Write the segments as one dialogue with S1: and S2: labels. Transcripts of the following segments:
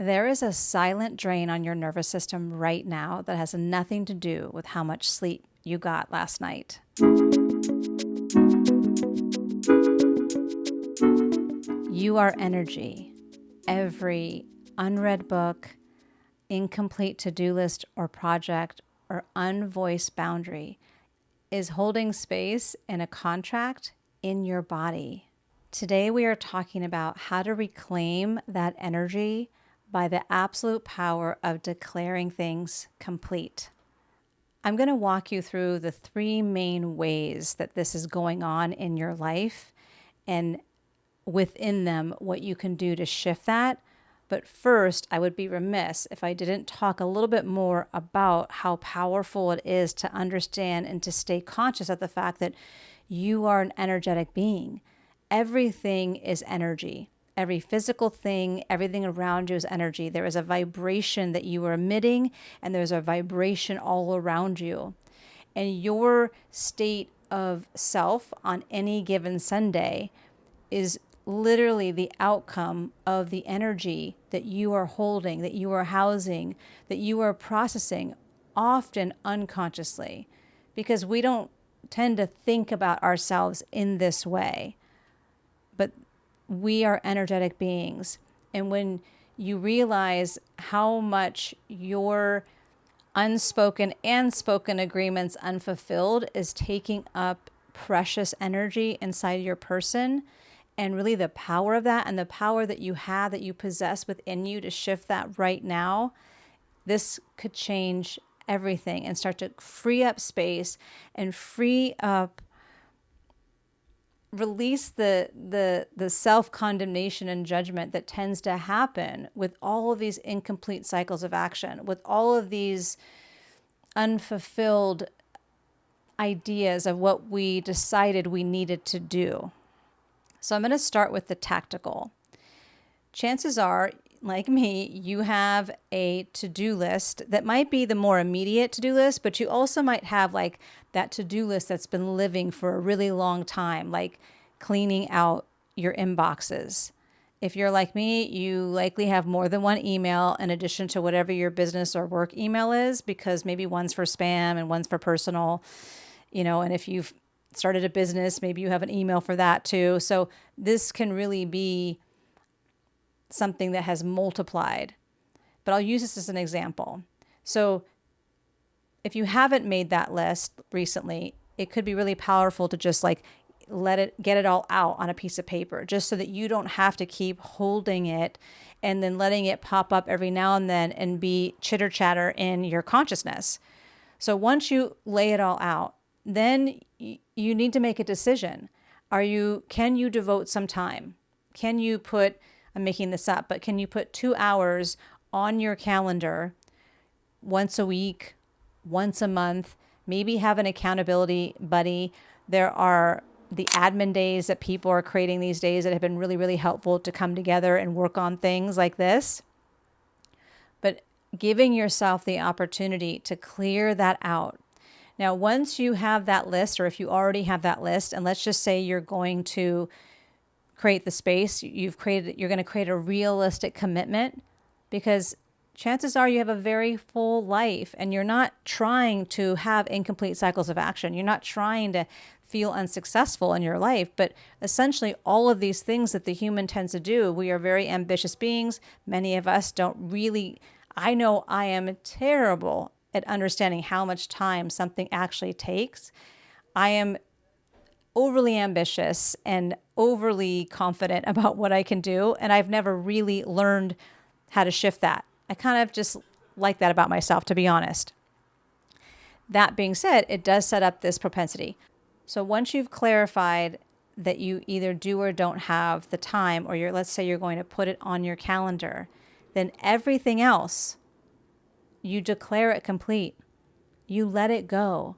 S1: There is a silent drain on your nervous system right now that has nothing to do with how much sleep you got last night. You are energy. Every unread book, incomplete to-do list or project, or unvoiced boundary is holding space in a contract in your body. Today we are talking about how to reclaim that energy by the absolute power of declaring things complete. I'm going to walk you through the 3 main ways that this is going on in your life, and within them, what you can do to shift that. But first, I would be remiss if I didn't talk a little bit more about how powerful it is to understand and to stay conscious of the fact that you are an energetic being. Everything is energy. Every physical thing, everything around you is energy. There is a vibration that you are emitting, and there's a vibration all around you. And your state of self on any given Sunday is literally the outcome of the energy that you are holding, that you are housing, that you are processing, often unconsciously, because we don't tend to think about ourselves in this way. But we are energetic beings. And when you realize how much your unspoken and spoken agreements unfulfilled is taking up precious energy inside your person, and really the power of that and the power that you have, that you possess within you to shift that right now, this could change everything and start to free up space and free up, release the self-condemnation and judgment that tends to happen with all of these incomplete cycles of action, with all of these unfulfilled ideas of what we decided we needed to do. So I'm going to start with the tactical. Chances are, like me, you have a to-do list that might be the more immediate to-do list, but you also might have like that to-do list that's been living for a really long time, like cleaning out your inboxes. If you're like me, you likely have more than one email in addition to whatever your business or work email is, because maybe one's for spam and one's for personal, and if you've started a business, maybe you have an email for that too. So this can really be something that has multiplied. But I'll use this as an example. So if you haven't made that list recently, it could be really powerful to just like get it all out on a piece of paper, just so that you don't have to keep holding it and then letting it pop up every now and then and be chitter chatter in your consciousness. So once you lay it all out, then you need to make a decision. Can you devote some time? Can you put, I'm making this up, but can you put 2 hours on your calendar once a week, once a month, maybe have an accountability buddy? There are the admin days that people are creating these days that have been really, really helpful to come together and work on things like this. But giving yourself the opportunity to clear that out. Now, once you have that list, or if you already have that list, and let's just say you're going to create the space, you're going to create a realistic commitment, because chances are you have a very full life and you're not trying to have incomplete cycles of action. You're not trying to feel unsuccessful in your life, but essentially all of these things that the human tends to do, we are very ambitious beings. Many of us don't really, I know I am terrible at understanding how much time something actually takes. I am overly ambitious and overly confident about what I can do, and I've never really learned how to shift that. I kind of just like that about myself, to be honest. That being said, it does set up this propensity. So once you've clarified that you either do or don't have the time, or let's say you're going to put it on your calendar, then everything else, you declare it complete. You let it go.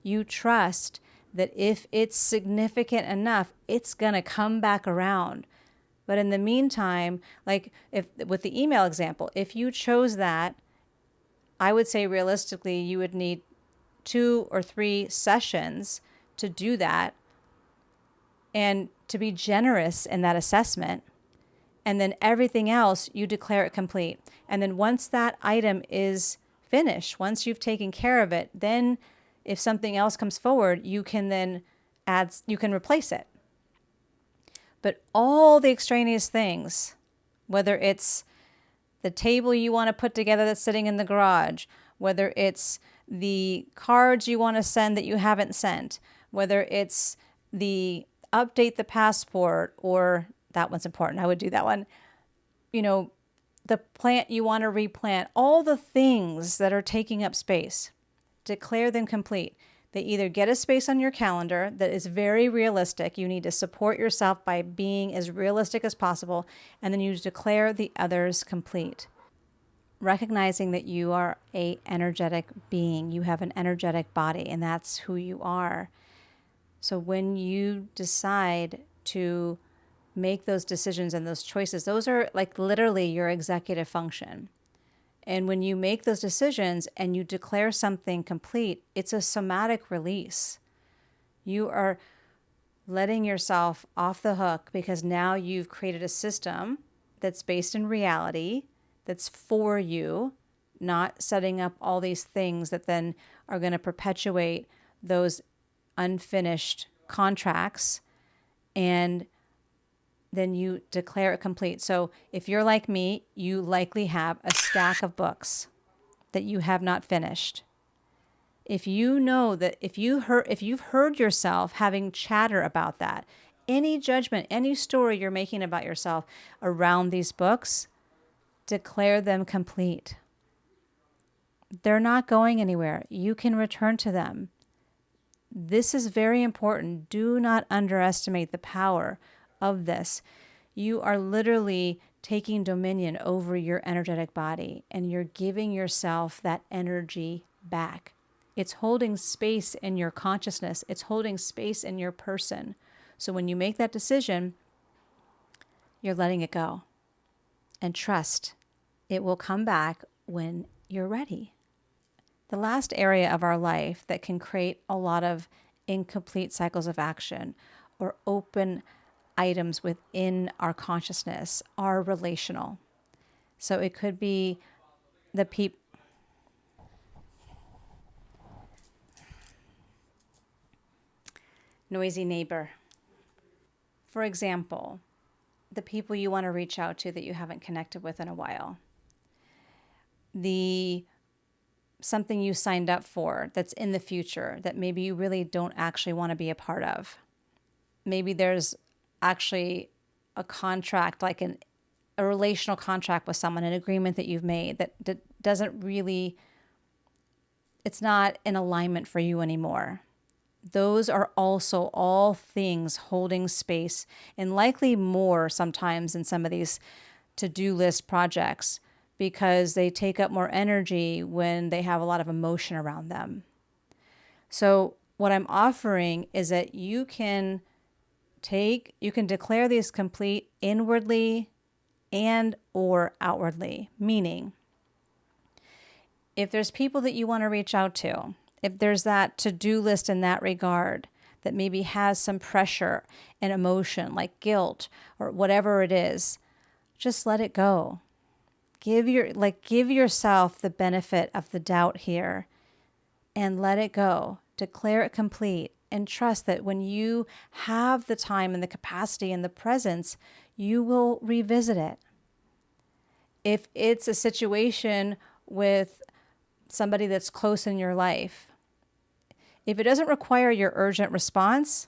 S1: You trust that if it's significant enough, it's going to come back around. But in the meantime, like with the email example, if you chose that, I would say realistically, you would need 2 or 3 sessions to do that, and to be generous in that assessment. And then everything else, you declare it complete. And then once that item is finished, once you've taken care of it, then if something else comes forward, you can then you can replace it. But all the extraneous things, whether it's the table you want to put together that's sitting in the garage, whether it's the cards you want to send that you haven't sent, whether it's the update the passport, or that one's important, I would do that one, the plant you want to replant, all the things that are taking up space, declare them complete. They either get a space on your calendar that is very realistic. You need to support yourself by being as realistic as possible. And then you declare the others complete. Recognizing that you are an energetic being. You have an energetic body, and that's who you are. So when you decide to make those decisions and those choices, those are like literally your executive function. And when you make those decisions and you declare something complete, it's a somatic release. You are letting yourself off the hook because now you've created a system that's based in reality, that's for you, not setting up all these things that then are going to perpetuate those unfinished contracts, and then you declare it complete. So if you're like me, you likely have a stack of books that you have not finished. If you know that, if you've heard yourself having chatter about that, any judgment, any story you're making about yourself around these books, declare them complete. They're not going anywhere. You can return to them. This is very important. Do not underestimate the power of this. You are literally taking dominion over your energetic body, and you're giving yourself that energy back. It's holding space in your consciousness. It's holding space in your person. So when you make that decision, you're letting it go. And trust, it will come back when you're ready. The last area of our life that can create a lot of incomplete cycles of action or open items within our consciousness are relational. So it could be the noisy neighbor. For example, the people you want to reach out to that you haven't connected with in a while. Something you signed up for that's in the future that maybe you really don't actually want to be a part of. Maybe there's actually a contract, like a relational contract with someone, an agreement that you've made that doesn't really, it's not in alignment for you anymore. Those are also all things holding space, and likely more sometimes in some of these to-do list projects, because they take up more energy when they have a lot of emotion around them. So what I'm offering is that you can declare these complete inwardly and or outwardly, meaning if there's people that you want to reach out to, if there's that to-do list in that regard that maybe has some pressure and emotion like guilt or whatever it is, just let it go. Give yourself the benefit of the doubt here and let it go. Declare it complete and trust that when you have the time and the capacity and the presence, you will revisit it. If it's a situation with somebody that's close in your life, if it doesn't require your urgent response,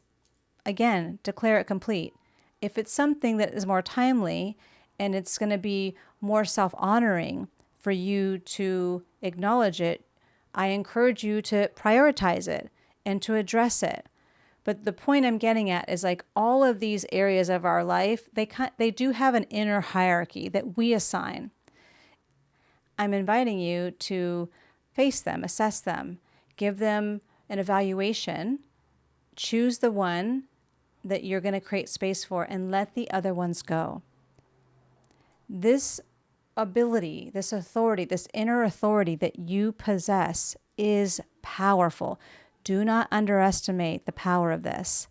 S1: again, declare it complete. If it's something that is more timely and it's going to be more self-honoring for you to acknowledge it, I encourage you to prioritize it and to address it. But the point I'm getting at is like all of these areas of our life, they do have an inner hierarchy that we assign. I'm inviting you to face them, assess them, give them an evaluation, choose the one that you're going to create space for, and let the other ones go. This ability, this authority, this inner authority that you possess is powerful. Do not underestimate the power of this.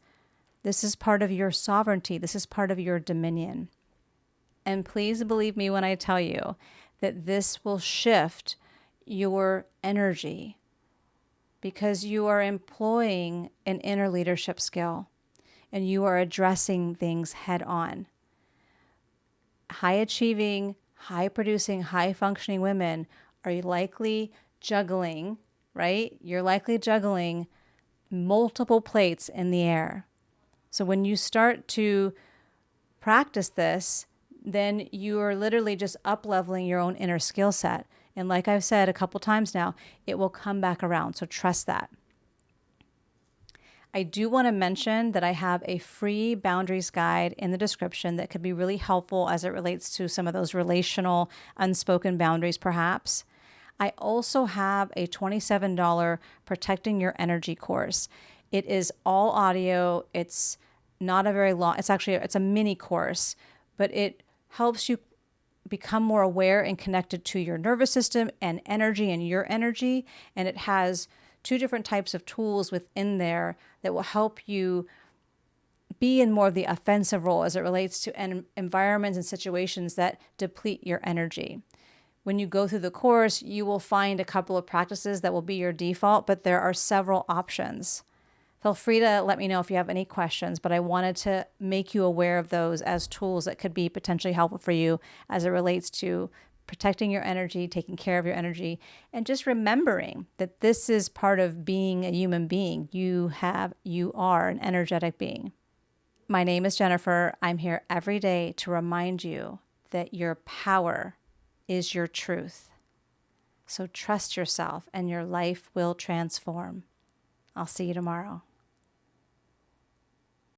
S1: This is part of your sovereignty. This is part of your dominion. And please believe me when I tell you that this will shift your energy because you are employing an inner leadership skill and you are addressing things head on. High achieving, high producing, high functioning women are likely juggling, right? You're likely juggling multiple plates in the air. So when you start to practice this, then you are literally just up-leveling your own inner skill set. And like I've said a couple times now, it will come back around. So trust that. I do want to mention that I have a free boundaries guide in the description that could be really helpful as it relates to some of those relational unspoken boundaries, perhaps. I also have a $27 Protecting Your Energy course. It is all audio. It's not a very long, it's a mini course, but it helps you become more aware and connected to your nervous system and energy and your energy. And it has 2 different types of tools within there that will help you be in more of the offensive role as it relates to environments and situations that deplete your energy. When you go through the course, you will find a couple of practices that will be your default, but there are several options. Feel free to let me know if you have any questions, but I wanted to make you aware of those as tools that could be potentially helpful for you as it relates to protecting your energy, taking care of your energy, and just remembering that this is part of being a human being. You are an energetic being. My name is Jennifer. I'm here every day to remind you that your power is your truth. So trust yourself and your life will transform. I'll see you tomorrow.